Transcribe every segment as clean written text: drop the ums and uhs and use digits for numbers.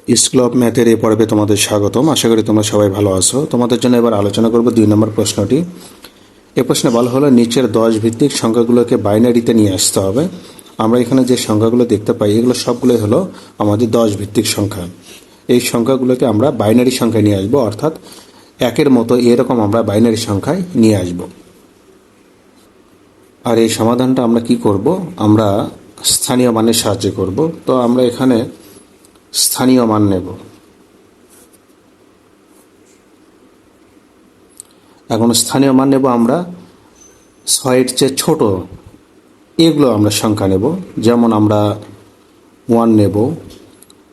School of ম্যাথের এই পর্বে তোমাদের স্বাগতম। আশা করি তোমরা সবাই ভালো আছো। তোমাদের জন্য এবার আলোচনা করব 2 নম্বর প্রশ্নটি। এই প্রশ্নে বলা হলো নিচের 10 ভিত্তিক সংখ্যাগুলোকে বাইনারিতে নিয়ে আসতে হবে। আমরা এখানে যে সংখ্যাগুলো দেখতে পাই এগুলো সবগুলোই হলো আমাদের 10 ভিত্তিক সংখ্যা। এই সংখ্যাগুলোকে আমরা বাইনারি সংখ্যায় নিয়ে আসবো, অর্থাৎ একের মতো এরকম আমরা বাইনারি সংখ্যায় নিয়ে আসব। আর এই সমাধানটা আমরা কি করব, আমরা স্থানীয় মানের সাহায্যে করব। তো আমরা এখানে স্থানীয় মান নেব। এখন স্থানীয় মান নেব আমরা 6-এর চেয়ে ছোট এগুলো আমরা সংখ্যা নেব। যেমন আমরা 1 নেব,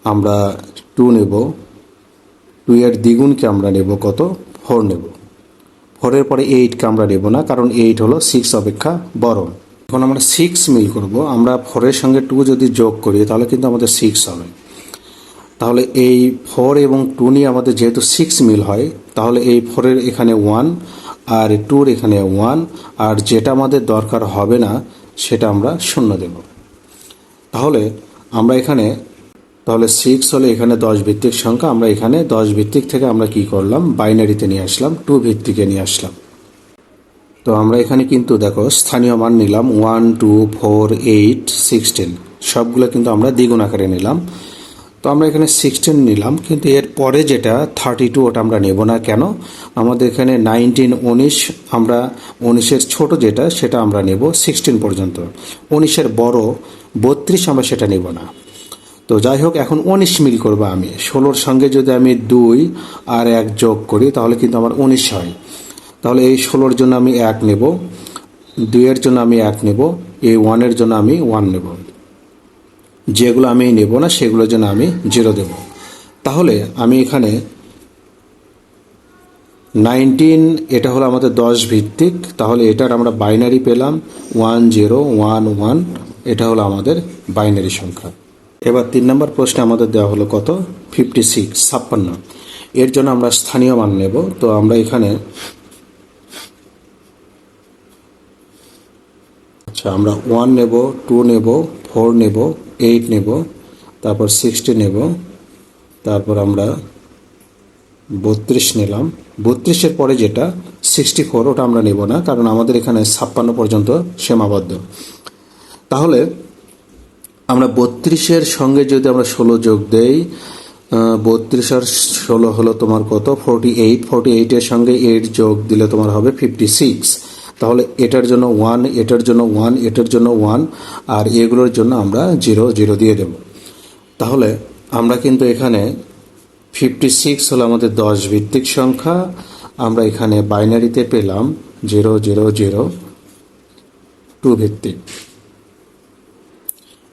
আমরা 2 নেব, 2 এর দ্বিগুণকে আমরা নেব কত, 4 নেব। 4-এর পরে 8কে আমরা নেব না, কারণ 8 হলো 6 অপেক্ষা বড়। এখন আমরা 6 মিল করব। আমরা 4-এর সঙ্গে 2 যদি যোগ করি তাহলে কিন্তু আমাদের 6 হবে। তাহলে এই 4 এবং 2 নিয়ে আমাদের যেহেতু 6 মিল হয়, তাহলে এই 4-এর এখানে 1 আর 2-র এখানে 1, আর যেটা আমাদের দরকার হবে না সেটা আমরা 0 দেব। তাহলে আমরা এখানে 6 হলে এখানে 10 ভিত্তিক সংখ্যা, আমরা এখানে 10 ভিত্তিক থেকে আমরা কি করলাম, বাইনারিতে নিয়ে আসলাম, 2 ভিত্তিকে নিয়ে আসলাম। তো আমরা এখানে কিন্তু দেখো স্থানীয় মান নিলাম 1, 2, 4, 8, 16, সবগুলো কিন্তু আমরা দ্বিগুণ আকারে নিলাম। তো আমরা এখানে 16 নিলাম, কিন্তু এর পরে যেটা 32 ওটা আমরা নেব না। কেন? আমাদের এখানে 19, 19, আমরা 19-এর ছোট যেটা সেটা আমরা নেব 16 পর্যন্ত। 19-এর বড় 32 আমরা সেটা নেব না। তো যাই হোক, এখন 19 মিল করবো আমি। 16-র সঙ্গে যদি আমি 2 আর 1 যোগ করি তাহলে কিন্তু আমার 19 হয়। তাহলে এই 16-র জন্য আমি 1 নেব, 2-এর জন্য আমি 1 নেব, এই 1-এর জন্য আমি 1 নেব। যেগুলো আমি নেব না সেগুলোর জন্য আমি 0 দেব। তাহলে আমি এখানে 19, এটা হলো আমাদের 10 ভিত্তিক, তাহলে এটার আমরা বাইনারি পেলাম 1011, এটা হলো আমাদের বাইনারি সংখ্যা। এবার 3 নম্বর প্রশ্নে আমাদের দেওয়া হলো কত, 56। এর জন্য আমরা স্থানীয় মান নেব। তো আমরা এখানে আমরা 1 নেব, 2 নেব, 4 নেব, 8 নেব, তারপর 60 নেব, তারপর আমরা 32 নিলাম। 32-এর পরে যেটা 64 ওটা আমরা নেব না, কারণ আমাদের এখানে 56 পর্যন্ত সীমাবদ্ধ। তাহলে আমরা 32-এর সঙ্গে যদি আমরা 16 যোগ দেই, 32 আর 16 হলো তোমার কত, 48। 48-এর সঙ্গে 8 যোগ দিলে তোমার হবে 56। তাহলে এটার জন্য 1, এটার জন্য 1, এটার জন্য 1, আর এগুলোর জন্য আমরা 0 0 দিয়ে দেব। তাহলে আমরা কিন্তু এখানে 56 হলো আমাদের 10 ভিত্তিক সংখ্যা। আমরা এখানে বাইনারিতে পেলাম 0 0 0, 2 ভিত্তিক।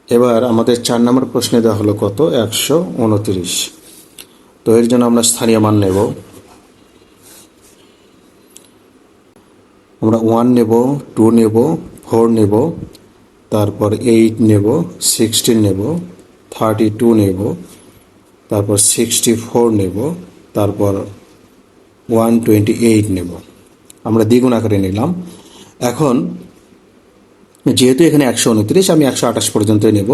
এবার আমাদের 4 নম্বর প্রশ্নে দেওয়া হলো কত, 129। তো এর জন্য আমরা স্থানীয় মান নেব। আমরা 1 নেব, 2 নেব, 4 নেব, তারপর 8 নেব, 16 নেব, 32 নেব, তারপর 64 নেব, তারপর 128 নেব। আমরা দ্বিগুণ আকারে নিলাম। এখন যেহেতু এখানে 129, আমি 128 পর্যন্ত নেব।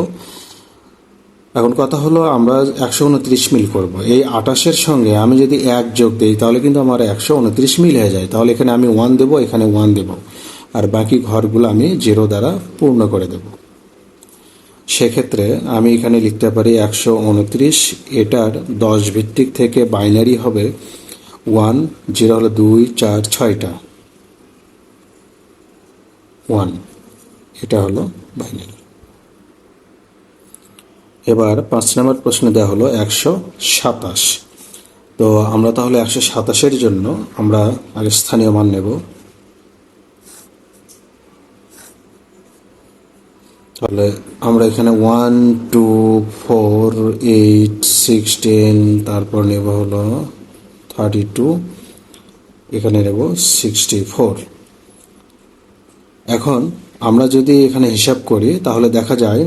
এখন কথা হলো আমরা 129 মিল করব। এই 28-এর সঙ্গে আমি যদি 1 যোগ দিই তাহলে কিন্তু আমার 129 মিল হয়ে যায়। তাহলে এখানে আমি 1 দেব, এখানে 1 দেব, আর বাকি ঘরগুলো আমি 0 দ্বারা পূর্ণ করে দেব। সেক্ষেত্রে আমি এখানে লিখতে পারি 129, এটার 10 ভিত্তিক থেকে বাইনারি হবে 1, 0 হলো 2, 4, 6টা 1, এটা হলো বাইনারি। এবার 5 নম্বর প্রশ্নে দেওয়া হলো 127। তো আমরা তাহলে 127-এর জন্য আমরা আগে স্থানীয় মান নেব। তাহলে আমরা এখানে 1, 2, 4, 8, 16, তারপর নেব হলো 32, এখানে নেব 64। এখন আমরা যদি এখানে হিসাব করি তাহলে দেখা যায়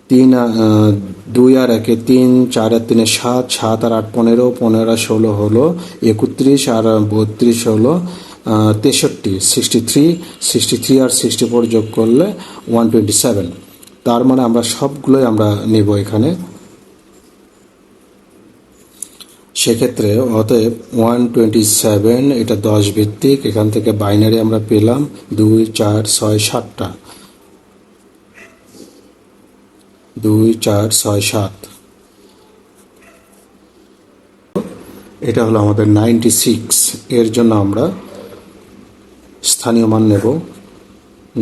2 আর 1, 3, 4 আর 3, 7, 7 আর 8, 15, 15 আর 16 হলো 31, আর 32 হলো 63, 63, 63 আর 64 যোগ করলে 127। তার মানে আমরা সবগুলোই আমরা নেব এখানে সেক্ষেত্রে অতএব 127 এটা 10 ভিত্তিক, এখান থেকে বাইনারি আমরা পেলাম 2 4 6 7টা, 2 4 6 7। এটা হলো আমাদের 96। এর জন্য আমরা স্থানীয় মান নেব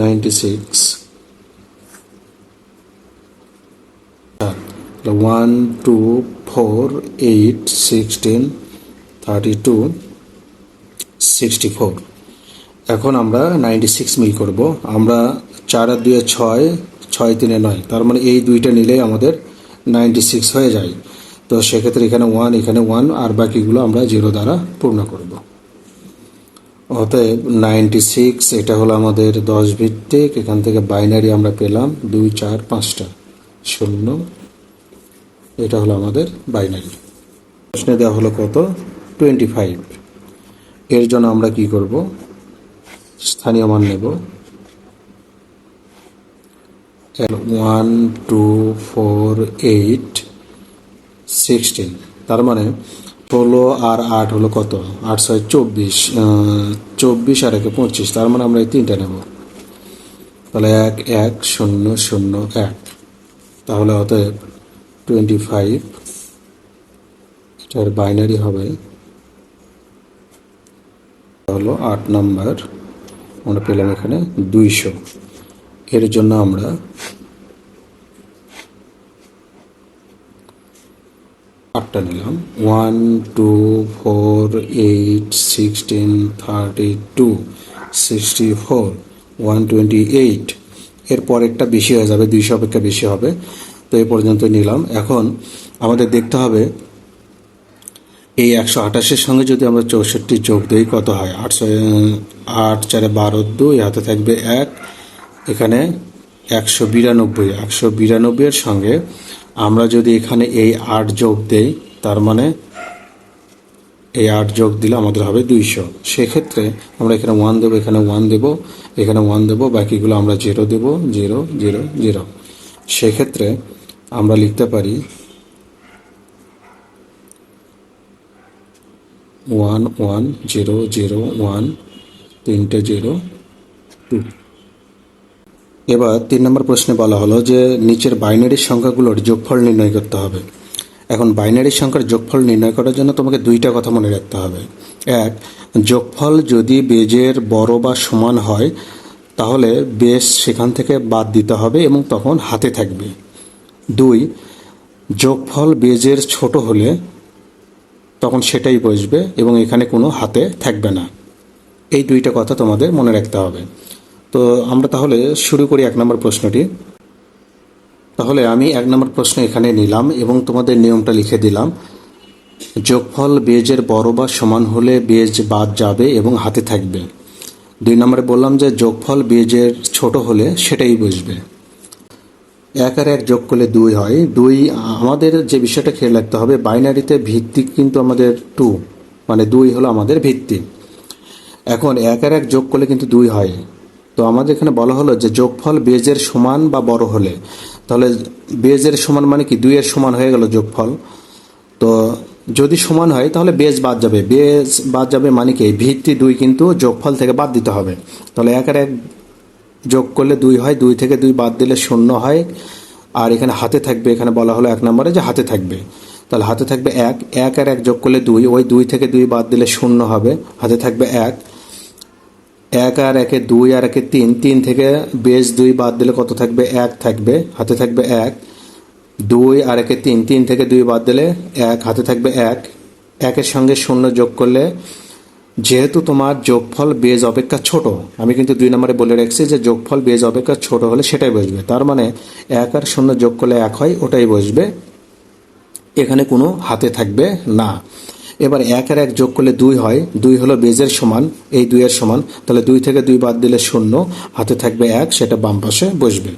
96। 1 2 4 8 16 32 64। এখন আমরা 96 মিল করব। আমরা 4 আর 2 6, 6 3 9, তার মানে এই দুইটা নিলেই আমাদের 96 হয়ে যায়। তো সেক্ষেত্রে এখানে 1, এখানে 1, আর বাকিগুলো আমরা 0 দ্বারা পূর্ণ করব। অতএব 96 এটা হলো আমাদের 10 ভিত্তিক, এখান থেকে বাইনারি আমরা পেলাম 2 4 5টা 0, এটা হলো আমাদের বাইনারি। প্রশ্নে দেওয়া হলো কত? 25। এর জন্য আমরা কি করব? স্থানীয় মান নেব 1 2 4 8 16, তার মানে 16 আর 8 হলো কত? 8 6 24, 24 আর 1 25, তার মানে আমরা এই তিনটা নেব। তাহলে 1 1 0 0 1, তাহলে অতএব 25 এটার বাইনারি হবে হলো 8 নাম্বার, আমরা পেলাম এখানে 200। এর জন্য আমরা আটটা নিলাম 1 2 4 8 16 32 64 128। এর পরেরটা বেশি হয়ে যাবে, 200 অপেক্ষা বেশি হবে, তো এই পর্যন্ত নিলাম। এখন আমাদের দেখতে হবে এই 128-এর সঙ্গে যদি আমরা 64 যোগ দিই কত হয়? 8 4 12 2, হাতে থাকবে 1, এখানে 192। 192-এর সঙ্গে আমরা যদি এখানে এই 8 যোগ দেই, তার মানে এই 8 যোগ দিলে আমাদের হবে 200। সেক্ষেত্রে আমরা এখানে 1 দেবো, এখানে 1 দেবো, এখানে 1 দেবো, বাকিগুলো আমরা 0 দেবো, 0 0 0। সেক্ষেত্রে আমরা লিখতে পারি 1 1 0 0 1, 3টে 0 2। এবার 3 নম্বর প্রশ্নে বলা হলো যে নিচের বাইনারি সংখ্যাগুলোর যোগফল নির্ণয় করতে হবে। এখন বাইনারি সংখ্যার যোগফল নির্ণয় করার জন্য তোমাকে দুইটা কথা মনে রাখতে হবে। এক, যোগফল যদি বেজের বড় বা সমান হয় তাহলে বেজ সেখান থেকে বাদ দিতে হবে এবং তখন হাতে থাকবে। 2, যোগফল বেজের ছোট হলে তখন সেটাই বসবে এবং এখানে কোনো হাতে থাকবে না। এই দুইটা কথা তোমাদের মনে রাখতে হবে। তো আমরা তাহলে শুরু করি 1 নম্বর প্রশ্নটি। তাহলে আমি 1 নম্বর প্রশ্ন এখানে নিলাম এবং তোমাদের নিয়মটা লিখে দিলাম। যোগফল বেজের বড় বা সমান হলে বেজ বাদ যাবে এবং হাতে থাকবে। 2 নম্বরে বললাম যে যোগফল বেজের ছোট হলে সেটাই বসবে। 1 আর 1 যোগ করলে 2 হয়। 2, আমাদের যে বিষয়টা খেয়াল রাখতে হবে, বাইনারিতে ভিত্তিক কিন্তু আমাদের 2, মানে 2 হলো আমাদের ভিত্তি। এখন 1 আর 1 যোগ করলে কিন্তু 2 হয়। তো আমাদের এখানে বলা হলো যে যোগফল বেজের সমান বা বড় হলে, তাহলে বেজের সমান মানে কি 2 এর সমান হয়ে গেল যোগফল। তো যদি সমান হয় তাহলে বেজ বাদ যাবে, বেজ বাদ যাবে মানে কি ভিত্তি 2 কিন্তু যোগফল থেকে বাদ দিতে হবে। তাহলে 1 আর 1 যোগ করলে 2 হয়, 2 থেকে 2 বাদ দিলে 0 হয়। আর এখানে হাতে থাকবে, এখানে বলা হলো 1 নম্বরে যে হাতে থাকবে, তাহলে হাতে থাকবে 1। 1 আর 1 যোগ করলে 2, ওই 2 থেকে 2 বাদ দিলে 0 হবে, হাতে থাকবে 1। 1 আর 1 2 আর 1 3, 3 থেকে বেজ 2 বাদ দিলে কত থাকবে? 1 থাকবে, হাতে থাকবে 1। 2 আর 1 3, 3 থেকে 2 বাদ দিলে 1, হাতে থাকবে 1। 1 এর সঙ্গে 0 যোগ করলে, যেহেতু তোমার যোগফল বেজ অপেক্ষা ছোট, আমি কিন্তু 2 নম্বরে বলে রাখছি যে যোগফল বেজ অপেক্ষা ছোট হলে সেটাই বসবে, তার মানে 1 আর 0 যোগ করলে 1 হয়, ওটাই বসবে, এখানে কোনো হাতে থাকবে না। এবার 1 আর 1 যোগ করলে 2 হয়, 2 হলো বেজের সমান, এই 2 এর সমান, তাহলে 2 থেকে 2 বাদ দিলে 0, হাতে থাকবে 1, সেটা বাম পাশে বসবে।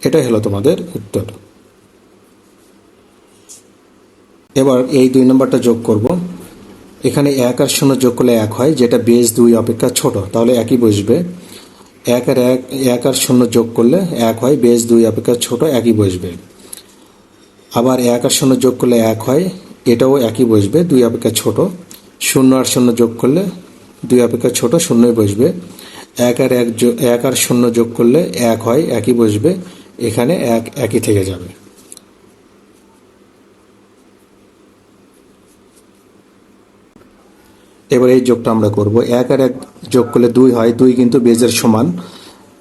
এটাই হলো তোমাদের উত্তর। এবার এই 2 নম্বরটা যোগ করব। এখানে 1 আর 0 যোগ করলে 1 হয়, যেটা বেজ 2 অপেক্ষা ছোট, তাহলে একই বসবে। 1 আর 0 যোগ করলে 1 হয়, বেজ 2 অপেক্ষা ছোট, একই বসবে। আবার 1 আর 0 যোগ করলে 1 হয়, এটাও একই বসবে, 2 অপেক্ষা ছোট। 0 আর 0 যোগ করলে 2 অপেক্ষা ছোট, 0ই বসবে। 1 আর 0 যোগ করলে 1 হয়, একই বসবে। এখানে 1 একই থেকে যাবে। এবার এই যোগটা আমরা করব। 1 আর 1 যোগ করলে 2 হয়, 2 কিন্তু বেজের সমান,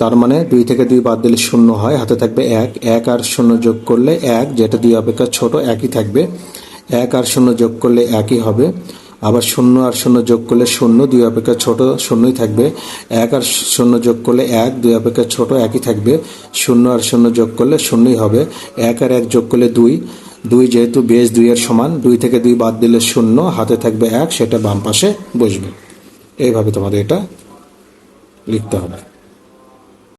তার মানে 2 থেকে 2 বাদ দিলে 0 হয়, হাতে থাকবে 1। 1 আর 0 যোগ করলে 1, যেটা 2 অপেক্ষা ছোট, একই থাকবে। 1 আর 0 যোগ করলে একই হবে। আবার 0 আর 0 যোগ করলে 0, 2 অপেক্ষা ছোট, 0ই থাকবে। 1 আর 0 যোগ করলে 1, 2 অপেক্ষা ছোট, একই থাকবে। 0 আর 0 যোগ করলে 0ই হবে। 1 আর 1 যোগ করলে 2, 2 যেহেতু বেজ 2 এর সমান, 2 থেকে 2 বাদ দিলে 0, হাতে থাকবে 1, সেটা বাম পাশে বসবে। এইভাবে তোমাদের এটা লিখতে হবে।